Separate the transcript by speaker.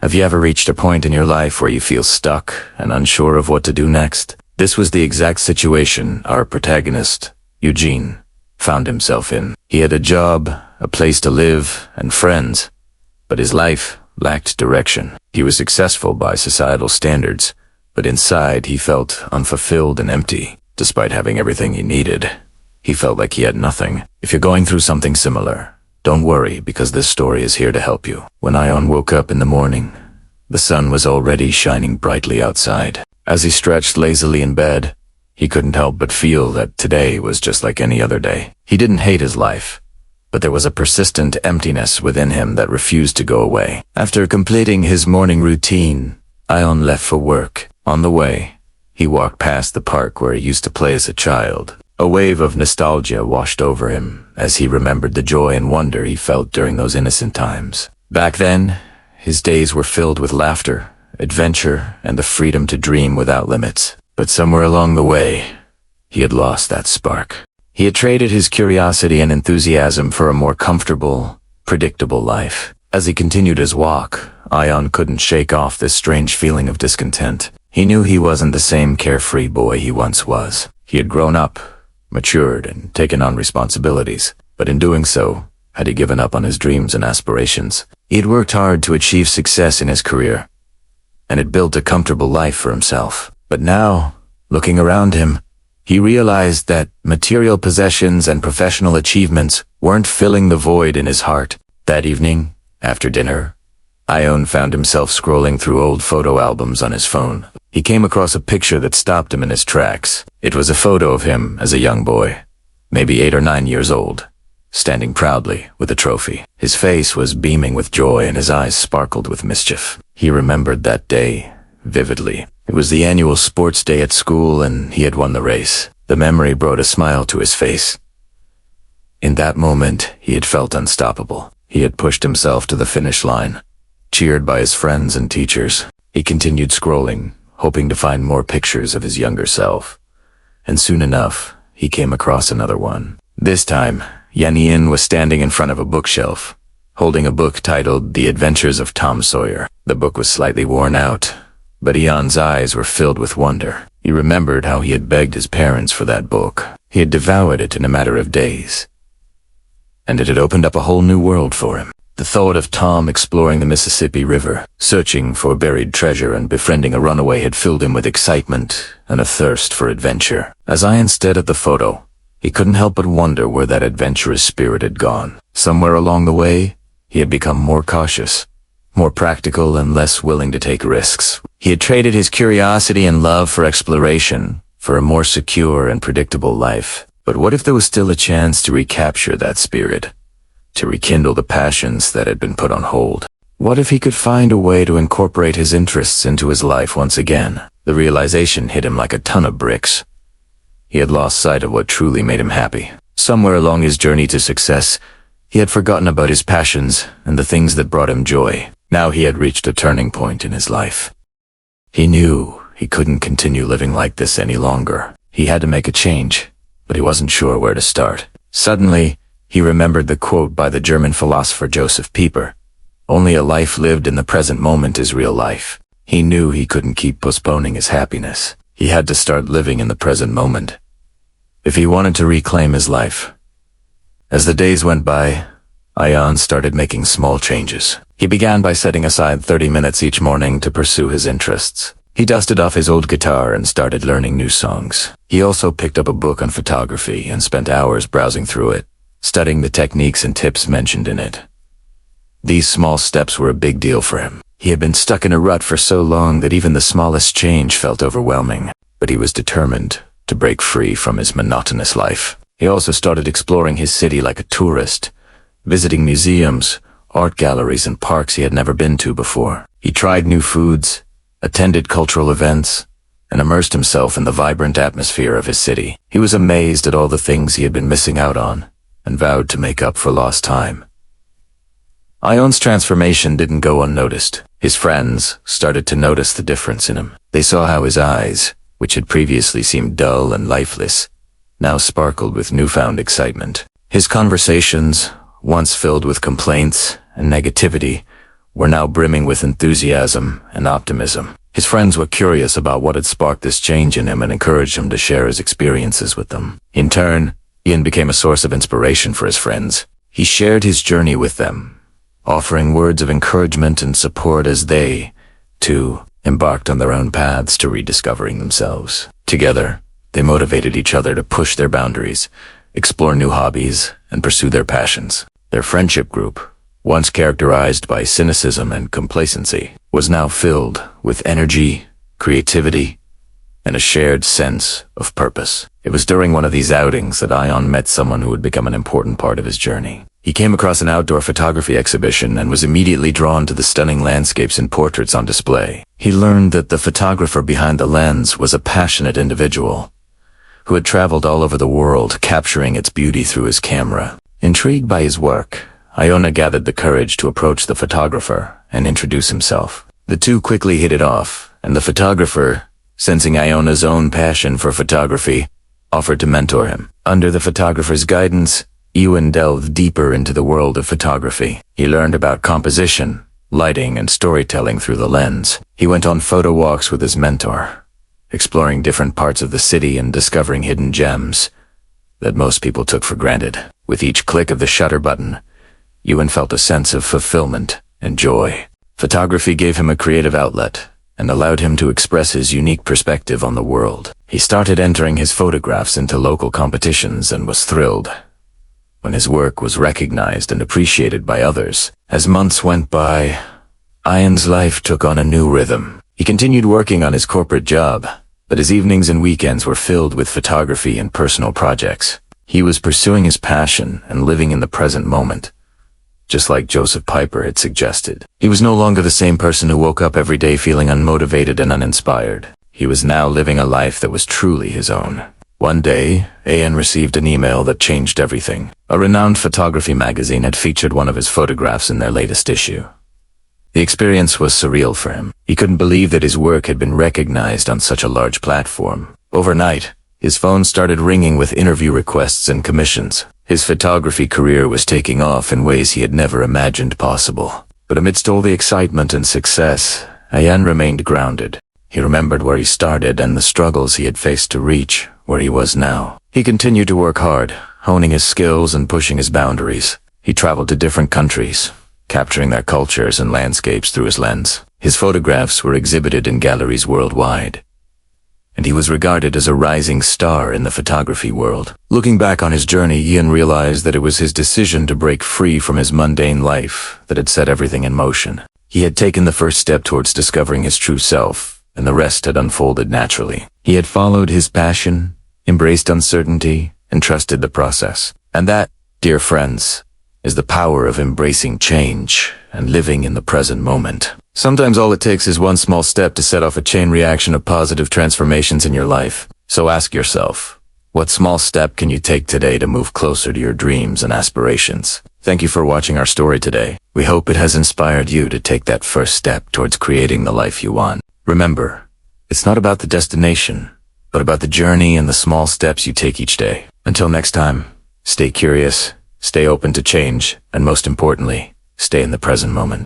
Speaker 1: Have you ever reached a point in your life where you feel stuck and unsure of what to do next? This was the exact situation our protagonist, Eugene, found himself in. He had a job, a place to live, and friends, but his life lacked direction. He was successful by societal standards, but inside he felt unfulfilled and empty. Despite having everything he needed, he felt like he had nothing. If you're going through something similar, don't worry, because this story is here to help you. When Ion woke up in the morning, the sun was already shining brightly outside. As he stretched lazily in bed, he couldn't help but feel that today was just like any other day. He didn't hate his life, but there was a persistent emptiness within him that refused to go away. After completing his morning routine, Ion left for work. On the way, he walked past the park where he used to play as a child. A wave of nostalgia washed over him as he remembered the joy and wonder he felt during those innocent times. Back then, his days were filled with laughter, adventure, and the freedom to dream without limits. But somewhere along the way, he had lost that spark. He had traded his curiosity and enthusiasm for a more comfortable, predictable life. As he continued his walk, Ion couldn't shake off this strange feeling of discontent. He knew he wasn't the same carefree boy he once was. He had grown up, matured, and taken on responsibilities, but in doing so, had he given up on his dreams and aspirations. He had worked hard to achieve success in his career, and had built a comfortable life for himself. But now, looking around him, he realized that material possessions and professional achievements weren't filling the void in his heart. That evening, after dinner, Ion found himself scrolling through old photo albums on his phone. He came across a picture that stopped him in his tracks. It was a photo of him as a young boy, maybe 8 or 9 years old, standing proudly with a trophy. His face was beaming with joy and his eyes sparkled with mischief. He remembered that day vividly. It was the annual sports day at school and he had won the race. The memory brought a smile to his face. In that moment, he had felt unstoppable. He had pushed himself to the finish line, cheered by his friends and teachers. He continued scrolling, hoping to find more pictures of his younger self. And soon enough, he came across another one. This time, Yan was standing in front of a bookshelf, holding a book titled The Adventures of Tom Sawyer. The book was slightly worn out, but Ion's eyes were filled with wonder. He remembered how he had begged his parents for that book. He had devoured it in a matter of days, and it had opened up a whole new world for him. The thought of Tom exploring the Mississippi River, searching for buried treasure and befriending a runaway had filled him with excitement and a thirst for adventure. As Ion stared at the photo, he couldn't help but wonder where that adventurous spirit had gone. Somewhere along the way, he had become more cautious, more practical, and less willing to take risks. He had traded his curiosity and love for exploration, for a more secure and predictable life. But what if there was still a chance to recapture that spirit, to rekindle the passions that had been put on hold? What if he could find a way to incorporate his interests into his life once again? The realization hit him like a ton of bricks. He had lost sight of what truly made him happy. Somewhere along his journey to success, he had forgotten about his passions and the things that brought him joy. Now he had reached a turning point in his life. He knew he couldn't continue living like this any longer. He had to make a change, but he wasn't sure where to start. Suddenly, he remembered the quote by the German philosopher Joseph Pieper, "Only a life lived in the present moment is real life." He knew he couldn't keep postponing his happiness. He had to start living in the present moment, if he wanted to reclaim his life. As the days went by, Ion started making small changes. He began by setting aside 30 minutes each morning to pursue his interests. He dusted off his old guitar and started learning new songs. He also picked up a book on photography and spent hours browsing through it, studying the techniques and tips mentioned in it. These small steps were a big deal for him. He had been stuck in a rut for so long that even the smallest change felt overwhelming, but he was determined to break free from his monotonous life. He also started exploring his city like a tourist, visiting museums, art galleries, and parks he had never been to before. He tried new foods, attended cultural events, and immersed himself in the vibrant atmosphere of his city. He was amazed at all the things he had been missing out on, and vowed to make up for lost time. Ion's transformation didn't go unnoticed. His friends started to notice the difference in him. They saw how his eyes, which had previously seemed dull and lifeless, now sparkled with newfound excitement. His conversations, once filled with complaints and negativity, were now brimming with enthusiasm and optimism. His friends were curious about what had sparked this change in him and encouraged him to share his experiences with them. In turn, Ian became a source of inspiration for his friends. He shared his journey with them, offering words of encouragement and support as they, too, embarked on their own paths to rediscovering themselves. Together, they motivated each other to push their boundaries, explore new hobbies, and pursue their passions. Their friendship group, once characterized by cynicism and complacency, was now filled with energy, creativity, and a shared sense of purpose. It was during one of these outings that Ian met someone who would become an important part of his journey. He came across an outdoor photography exhibition and was immediately drawn to the stunning landscapes and portraits on display. He learned that the photographer behind the lens was a passionate individual who had traveled all over the world, capturing its beauty through his camera. Intrigued by his work, Iona gathered the courage to approach the photographer and introduce himself. The two quickly hit it off, and the photographer, sensing Iona's own passion for photography, offered to mentor him. Under the photographer's guidance, Ewan delved deeper into the world of photography. He learned about composition, lighting, and storytelling through the lens. He went on photo walks with his mentor, exploring different parts of the city and discovering hidden gems that most people took for granted. With each click of the shutter button, Ewan felt a sense of fulfillment and joy. Photography gave him a creative outlet and allowed him to express his unique perspective on the world. He started entering his photographs into local competitions and was thrilled when his work was recognized and appreciated by others. As months went by, Ian's life took on a new rhythm. He continued working on his corporate job, but his evenings and weekends were filled with photography and personal projects. He was pursuing his passion and living in the present moment, just like Joseph Piper had suggested. He was no longer the same person who woke up every day feeling unmotivated and uninspired. He was now living a life that was truly his own. One day, Ian received an email that changed everything. A renowned photography magazine had featured one of his photographs in their latest issue. The experience was surreal for him. He couldn't believe that his work had been recognized on such a large platform. Overnight, his phone started ringing with interview requests and commissions. His photography career was taking off in ways he had never imagined possible. But amidst all the excitement and success, Ian remained grounded. He remembered where he started and the struggles he had faced to reach where he was now. He continued to work hard, honing his skills and pushing his boundaries. He traveled to different countries, capturing their cultures and landscapes through his lens. His photographs were exhibited in galleries worldwide, and he was regarded as a rising star in the photography world. Looking back on his journey, Ian realized that it was his decision to break free from his mundane life that had set everything in motion. He had taken the first step towards discovering his true self, and the rest had unfolded naturally. He had followed his passion, embraced uncertainty, and trusted the process. And that, dear friends, is the power of embracing change and living in the present moment. Sometimes all it takes is one small step to set off a chain reaction of positive transformations in your life. So ask yourself, what small step can you take today to move closer to your dreams and aspirations? Thank you for watching our story today. We hope it has inspired you to take that first step towards creating the life you want. Remember, it's not about the destination, but about the journey and the small steps you take each day. Until next time, stay curious, stay open to change, and most importantly, stay in the present moment.